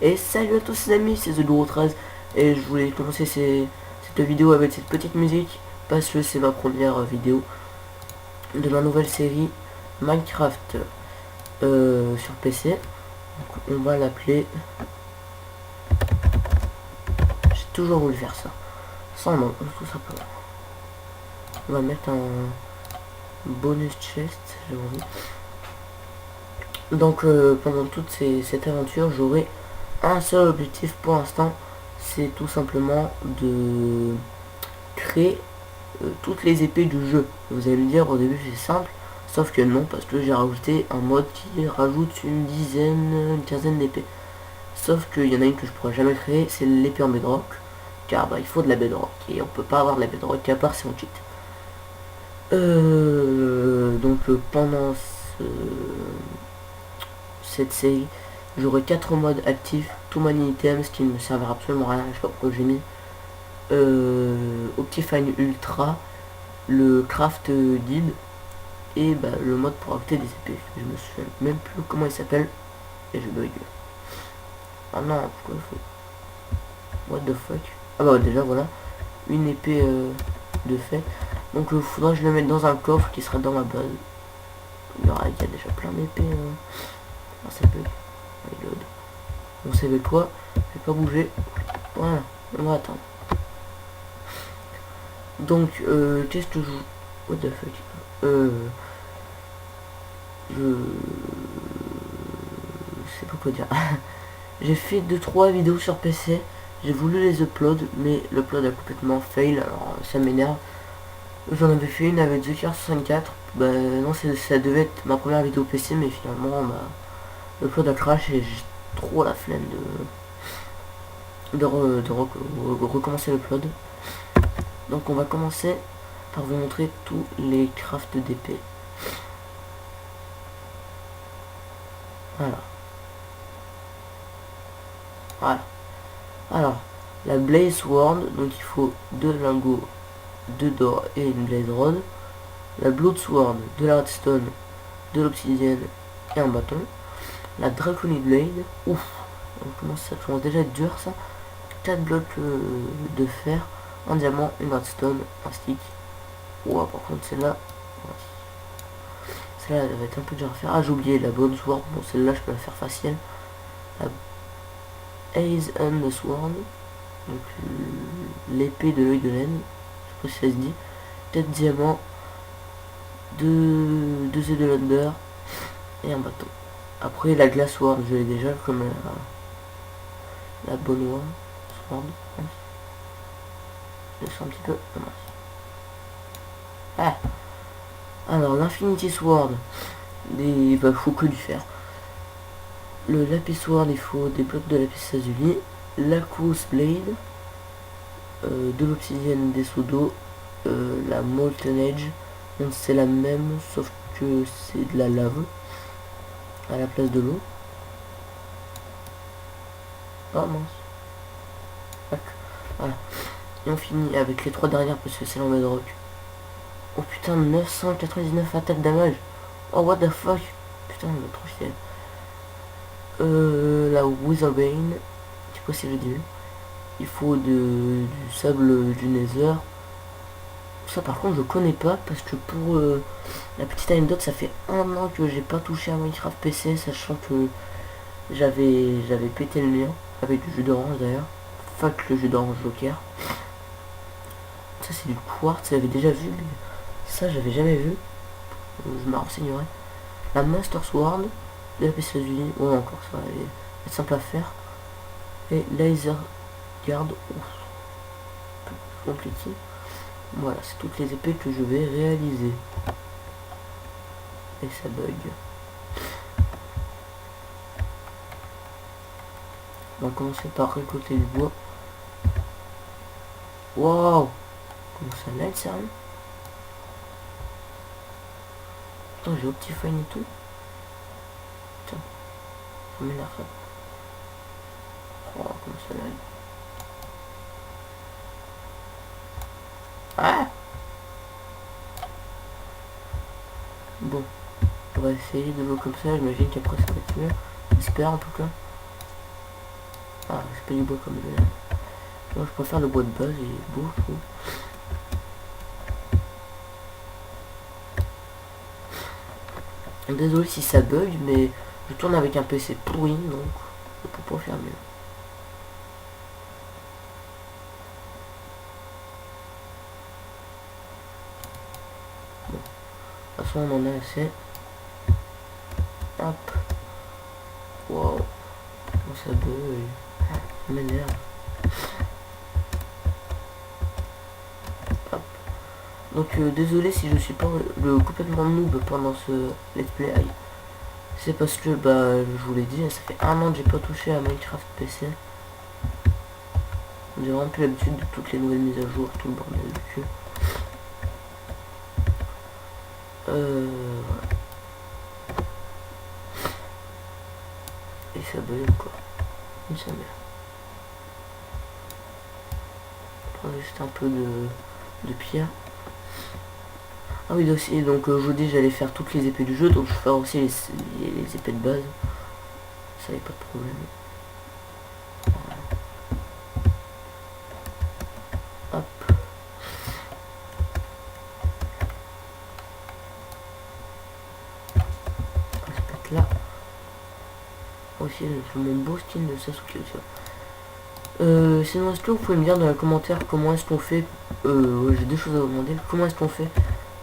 Et salut à tous les amis, c'est TheDouro13 et je voulais commencer cette vidéo avec cette petite musique parce que c'est ma première vidéo de ma nouvelle série Minecraft sur PC. Donc, on va l'appeler... J'ai toujours voulu faire ça. Sans nom, tout simplement. On va mettre un bonus chest, j'ai envie. Donc pendant toute cette aventure, j'aurai un seul objectif pour l'instant, c'est tout simplement de créer toutes les épées du jeu. Vous allez me dire au début c'est simple, sauf que non, parce que j'ai rajouté un mode qui rajoute une quinzaine d'épées. Sauf qu'il y en a une que je pourrais jamais créer, c'est l'épée en bedrock, car il faut de la bedrock, et on peut pas avoir de la bedrock à part si on cheat. Pendant cette série, j'aurai 4 modes actifs, tout many items qui ne me servent absolument à rien, je sais pas pourquoi j'ai mis. Optifine Ultra, le Craft Guide et le mode pour ajouter des épées. Je me souviens même plus comment il s'appelle et je bug. Ah non, pourquoi il faut... What the fuck. Ah bah déjà voilà, une épée de fait. Donc il faudra que je le mette dans un coffre qui sera dans ma base. Il y a déjà plein d'épées. Ah ça bug. Reload. Vous savez quoi, je vais pas bouger. Voilà, on va attendre. Donc qu'est-ce que je... What the fuck. Je sais pas quoi dire. J'ai fait 2-3 vidéos sur PC. J'ai voulu les upload, mais l'upload a complètement fail, alors ça m'énerve. J'en avais fait une avec TheCar64. Non, ça devait être ma première vidéo PC, mais finalement l'upload a crash et j'ai trop la flemme de recommencer l'upload. Donc on va commencer par vous montrer tous les crafts d'épée. Voilà. Alors, la Blaze Sword, donc il faut 2 lingots, 2 d'or et une Blaze Rod. La Blood Sword, de la redstone, de l'obsidienne et un bâton. La Draconic Blade, ouf, ça commence déjà à être dur ça. 4 blocs de fer, un diamant, une redstone, un stick. Ouah, par contre celle-là elle va être un peu dur à faire. Ah, j'ai oublié la Bone Sword, bon celle-là je peux la faire facile. La Ace and the Sword, donc l'épée de l'œil de laine, je sais pas si ça se dit. 4 diamants, 2 œufs de l'under et un bâton. Après la Glass Sword, je l'ai déjà comme la Bone Sword. Je laisse un petit peu. Ah. Alors l'Infinity Sword, il faut que du fer. Le Lapis Sword, il faut des blocs de lapis lazuli. La Course Blade, de l'obsidienne, des seaux d'eau, la Molten Edge, donc c'est la même sauf que c'est de la lave à la place de l'eau. Oh mince. Voilà. Et on finit avec les 3 dernières parce que c'est en bedrock. Oh putain, 999 attaques damage. Oh what the fuck. Putain, il va trop chier. La Witherbane, je sais pas si j'ai dit. Il faut du sable du Nether. Ça par contre je connais pas parce que pour la petite anecdote, ça fait 1 an que j'ai pas touché à Minecraft PC, sachant que j'avais pété le mien avec du jus d'orange d'ailleurs. Fuck le jus d'orange Joker. Ça c'est du quartz, j'avais déjà vu. Ça j'avais jamais vu. Je me renseignerai. La Master Sword, de la pièce d'huile, ouais encore ça va être simple à faire. Et Laser Guard, compliqué. Voilà, c'est toutes les épées que je vais réaliser. Et ça bug. On va commencer par récolter du bois. Waouh! Comment ça l'aide, sérieux? Attends, j'ai Optifine et tout. Putain, ça m'énerve ça. Oh, comment ça l'aide. Ah! Bon, on va essayer de l'eau comme ça, j'imagine qu'après ça va être mieux. J'espère en tout cas. Ah, c'est pas du bois comme je l'aime. Moi je préfère le bois de base, il est beau je trouve. Désolé si ça bug, mais je tourne avec un PC pourri, donc je peux pas faire mieux. Bon, de toute façon on en a assez. Hop. Wow. Comment ça bug? Ça m'énerve. Hop. Donc désolé si je suis pas le complètement noob pendant ce let's play. C'est parce que bah je vous l'ai dit, ça fait un an que j'ai pas touché à Minecraft PC. J'ai vraiment plus l'habitude de toutes les nouvelles mises à jour, tout le bordel de cul. Voilà. Et ça bug quoi. Une sa mère. Prendre juste un peu de pierre. Ah oui aussi, donc je vous dis j'allais faire toutes les épées du jeu, donc je vais faire aussi les épées de base. Ça y a pas de problème. Voilà. Hop. On va se mettre là. Aussi je fais mon beau skin de Sasuke aussi. Sinon est-ce que vous pouvez me dire dans les commentaires comment est-ce qu'on fait, ouais, j'ai deux choses à vous demander, comment est-ce qu'on fait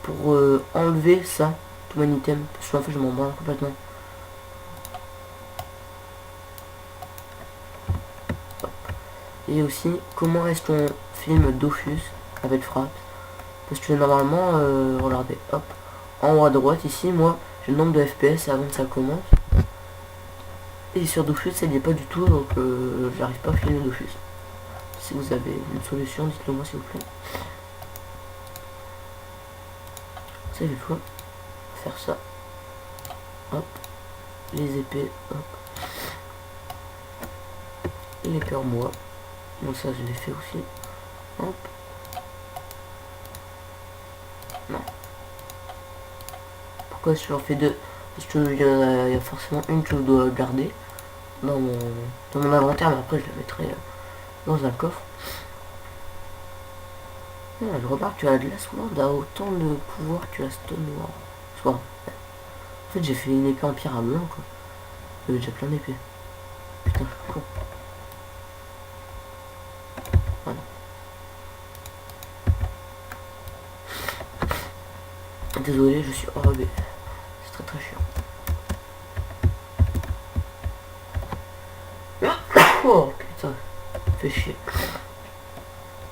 pour enlever ça, tout mon item, parce qu'en fait je m'en branle complètement. Hop. Et aussi comment est-ce qu'on filme Dofus avec Fraps, parce que normalement, regardez, hop, en haut à droite ici, moi j'ai le nombre de FPS avant que ça commence, et sur Dofus ça n'y est pas du tout, donc j'arrive pas à filmer Dofus. Si vous avez une solution, dites-le moi s'il vous plaît. Vous savez quoi? Faire ça. Hop. Les épées. Hop. L'épée en bois. Donc ça je l'ai fait aussi. Hop. Non. Pourquoi je en fais deux? Parce qu'il y a forcément une que je dois garder dans mon inventaire, mais après je la mettrai dans un coffre. Ah, je remarque que la glace Sword a autant de pouvoir que la Stone Sword. En fait j'ai fait une épée en pierre à blanc quoi. J'avais déjà plein d'épées. Putain je suis con. Voilà. Désolé je suis enrobé. C'est très très chiant. Oh putain. Fait chier.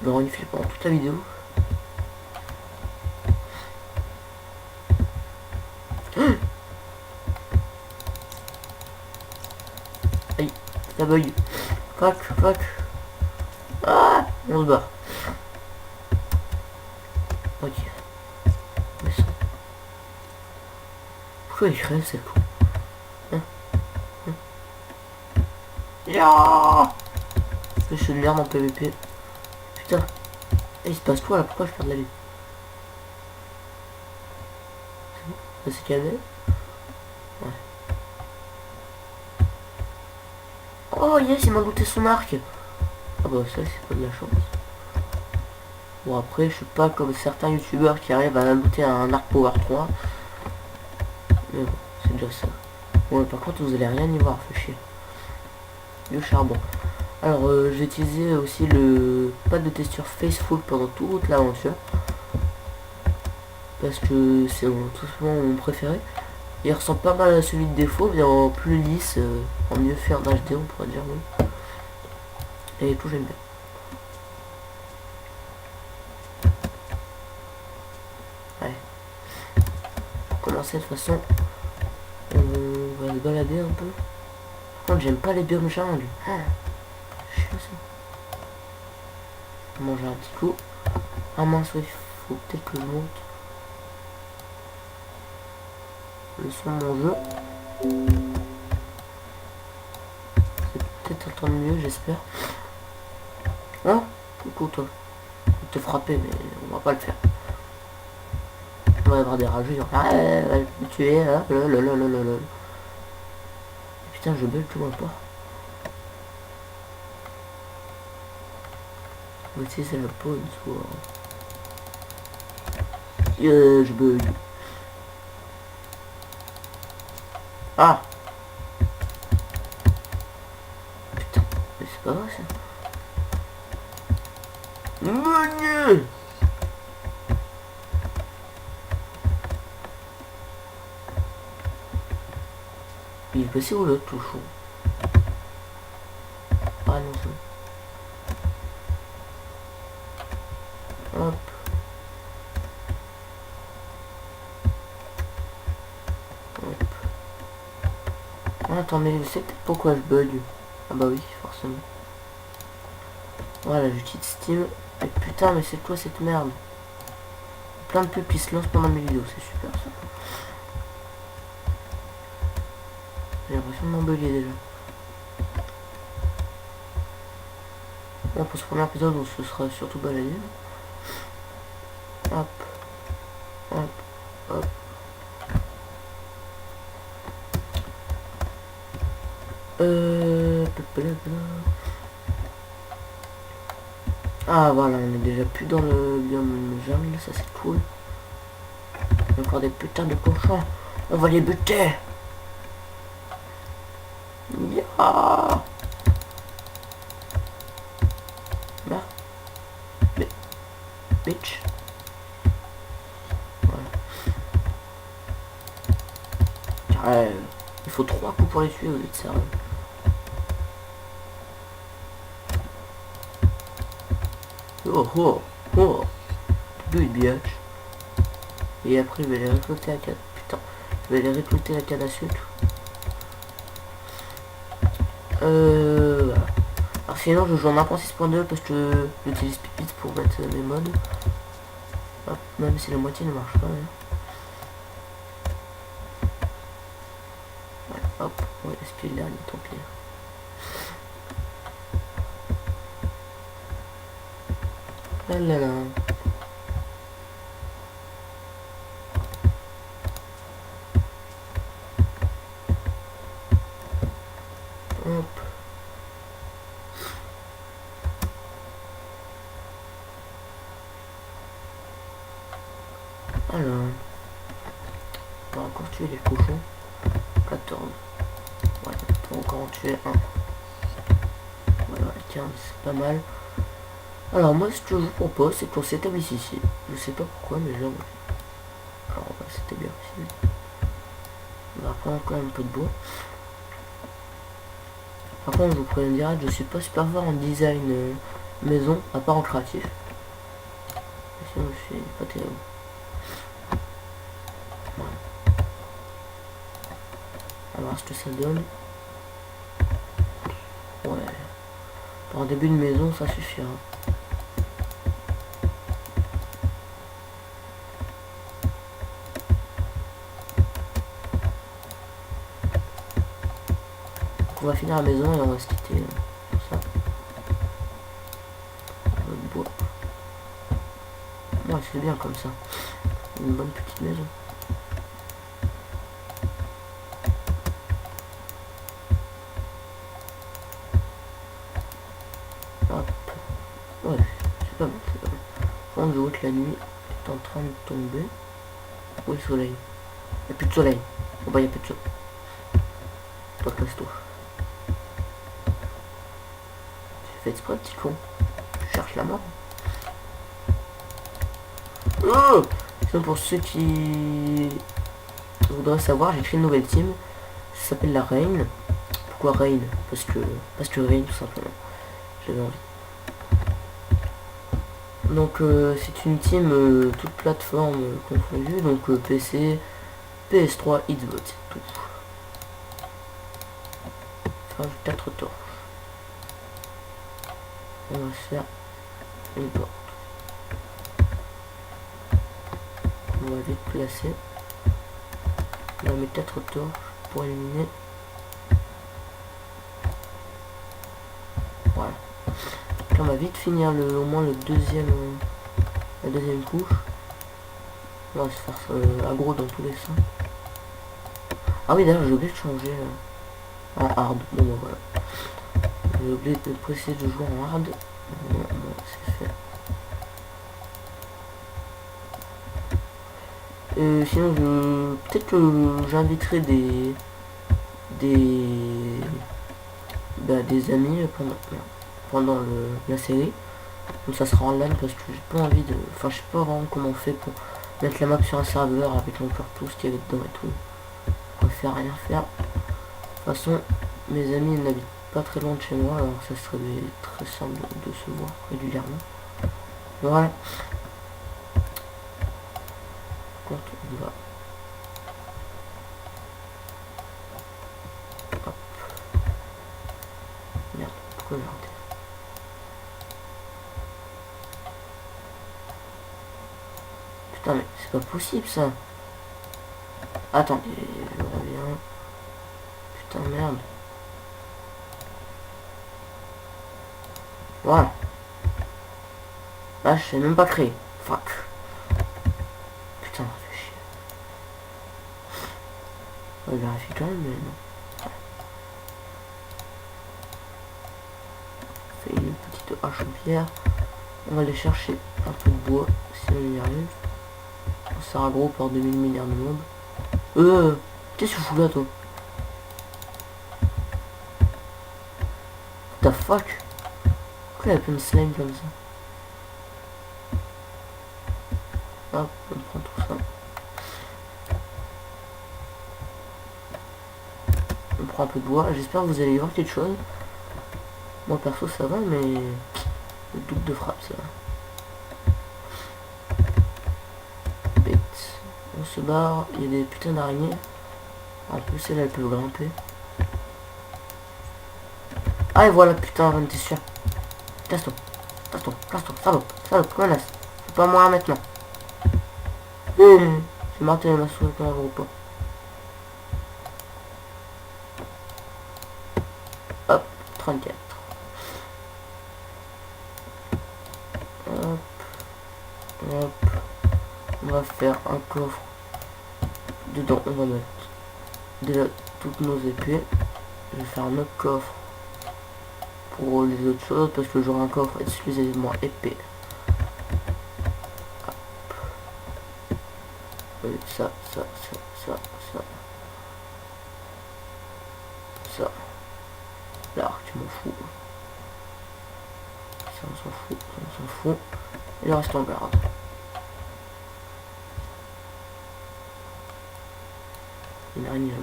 Je vais renifler pendant toute la vidéo. Aïe, ça bug. Fuck, fuck. Ah, on se bat. Ok. Mais ça. Pourquoi il crève, c'est con? Ya. Je suis de merde en PVP. Putain. Et il se passe quoi là? Pourquoi je perds de la vie? Ça s'est calmé? Ouais. Oh yes, il m'a looté son arc. Ah bah ça c'est pas de la chance. Bon après je suis pas comme certains youtubeurs qui arrivent à looter un arc power 3. Mais bon, c'est déjà ça. Bon par contre vous allez rien y voir, fait chier. Du charbon. Alors j'ai utilisé aussi le pad de texture Faceful pendant toute l'aventure. Parce que c'est tout simplement mon préféré. Il ressemble pas mal à celui de défaut, mais en plus lisse, en mieux fait en HD on pourrait dire oui. Et tout j'aime bien. Ouais. Pour commencer de toute façon, on va se balader un peu. Par contre j'aime pas les biomes jungle. Ah, chiant ça. On va manger un petit coup. Ah mince oui, faut peut-être que je monte le son de mon jeu. C'est peut-être entendre mieux j'espère. Oh, coucou toi. Je vais te frapper mais on va pas le faire. On va avoir des rageux, genre ah, elle va me tuer, là, putain je bug tout mon pas. Mais si c'est la bonne soit. Je bug. Ah. Putain, mais c'est pas vrai ça. Menu. Il est passé où l'autre touchon? Ah non, c'est bon. Hop. Hop. Ah, attends, mais je sais peut-être pourquoi je bug. Ah bah oui, forcément. Voilà, j'utilise Steam. Et putain, mais c'est quoi cette merde? Plein de pubs qui se lancent pendant mes vidéos, c'est super ça. J'ai l'impression de m'embellir déjà. Bon, pour ce premier épisode, on se sera surtout baladé. Hop. Hop. Hop. Ah voilà, on est déjà plus dans le biome jungle, ça c'est cool. Il y a encore des putains de cochons. On va les buter. Yeah. Là. Bitch. Voilà. Il faut 3 coups pour les tuer, vous êtes sérieux? Oh oh oh. Do it bitch. Et après je vais les récolter à canne. Putain. Je vais les récolter à canne à sucre. Voilà. Alors sinon je joue en 1.6.2 parce que j'utilise Pipit pour mettre mes mods. Hop, même si la moitié ne marche pas. Hein. Voilà, hop, on va gaspiller le dernier, tant pis. Là là là. Hop. Alors. On va encore tuer les cochons. 14. Ouais, on va encore en tuer un. Voilà, 15, c'est pas mal. Alors moi ce que je vous propose c'est qu'on s'établisse ici. Je sais pas pourquoi mais j'ai envie. Alors on va s'établir ici. On va prendre quand même un peu de bois. Par contre je vous préviens direct, je suis pas super fort en design maison, à part en créatif. Sinon je suis pas terrible. Voilà. On va voir ce que ça donne. Ouais. Pour un début de maison ça suffira. On va finir la maison et on va se quitter pour ça. Le bois. Ouais, c'est bien comme ça. Une bonne petite maison. Hop. Ouais, c'est pas mal, c'est pas mal. Quand je vois que la nuit est en train de tomber. Où est le soleil? Il n'y a plus de soleil. Bon bah il n'y a plus de soleil. Toi casse-toi. Fais exprès, petit con. Tu cherches la mort. Oh, sinon pour ceux qui voudraient savoir, j'ai créé une nouvelle team. Ça s'appelle la Reine. Pourquoi Reine? Parce que Reine tout simplement. J'avais envie. Donc c'est une team toute plateforme confondue. Donc PC, PS3, Xbox, tout. Enfin 4 torches. On va se faire une porte. On va vite placer. On va mettre 4 torches pour éliminer. Voilà. Là, on va vite finir au moins la deuxième couche. On va se faire aggro dans tous les sens. Ah oui d'ailleurs j'ai oublié de changer en hard. Bon bah voilà. J'ai oublié de préciser de jouer en hard. Bon, c'est fait. Sinon, peut-être que j'inviterai des, des amis pendant la série. Donc ça sera en LAN parce que j'ai pas envie de... Enfin, je sais pas vraiment comment on fait pour mettre la map sur un serveur avec encore tout ce qu'il y avait dedans et tout. On préfère rien faire. De toute façon, mes amis n'habitent pas très loin de chez moi, alors ça serait très simple de se voir régulièrement. Voilà. Quand on va... Hop. Merde, pourquoi j'ai raté? Putain, mais c'est pas possible ça. Attendez, je reviens. Putain, merde. Voilà. Là, je sais même pas créer. Fuck. Putain, ça fait chier. On vérifie quand même, mais non. On fait une petite hache en pierre. On va aller chercher un peu de bois si on y arrive. On sera gros pour 2000 milliards de mobs. Qu'est-ce que tu fous là, toi? What the fuck? Pourquoi il y a plein de slime comme ça? Hop, on prend tout ça. On prend un peu de bois. J'espère que vous allez y voir quelque chose. Moi perso ça va, mais le double de frappe ça. Bête. On se barre. Il y a des putains d'araignées. En plus celle elle peut grimper. Ah et voilà, putain, j'en étais sûr. Casse-toi. Casse-toi. Casse-toi. Salope. Menace. C'est pas moi maintenant. J'ai marqué ma souris comme un gros pot. Hop, 34. Hop. Hop. On va faire un coffre. Dedans, on va mettre déjà toutes nos épées. Je vais faire un autre coffre pour les autres choses parce que j'aurai un coffre exclusivement épée. Ça. L'arc, tu m'en fous. Ça, on s'en fout. Et le reste en garde. Il n'y a rien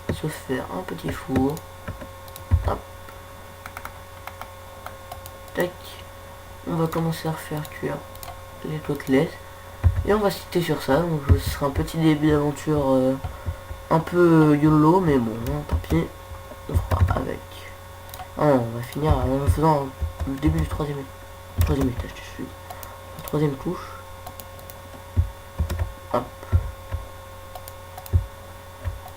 là. Se faire un petit four. Hop. Tac. On va commencer à faire cuire les côtelettes. Et on va se quitter sur ça. Donc ce sera un petit début d'aventure un peu YOLO, mais bon, hein, tant pis. On fera avec. Ah non, on va finir en faisant le début du troisième étage, je suis. La troisième couche. Hop.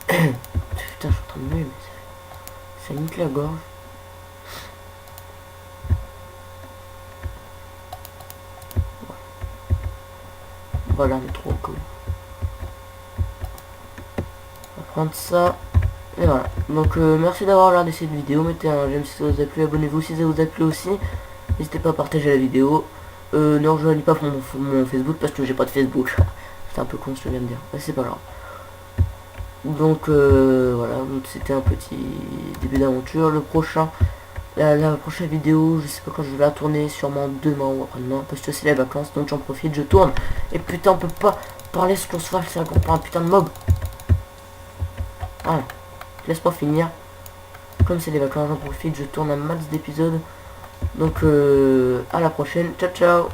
Putain, je suis en train de muer, mais ça nique la gorge. Voilà, on est trop cool. On va prendre ça. Et voilà. Donc merci d'avoir regardé cette vidéo. Mettez un j'aime si ça vous a plu. Abonnez-vous si ça vous a plu aussi. N'hésitez pas à partager la vidéo. Ne rejoignez pas mon Facebook parce que j'ai pas de Facebook. C'est un peu con ce que je viens de dire. Mais c'est pas grave. Donc voilà. C'était un petit début d'aventure. Le prochain. La prochaine vidéo, je sais pas quand je vais la tourner, sûrement demain ou après-demain, parce que c'est les vacances, donc j'en profite, je tourne. Et putain, on peut pas parler ce qu'on se fasse, c'est encore pas un putain de mob. Voilà, laisse pas finir. Comme c'est les vacances, j'en profite, je tourne un max d'épisodes. Donc à la prochaine, ciao ciao.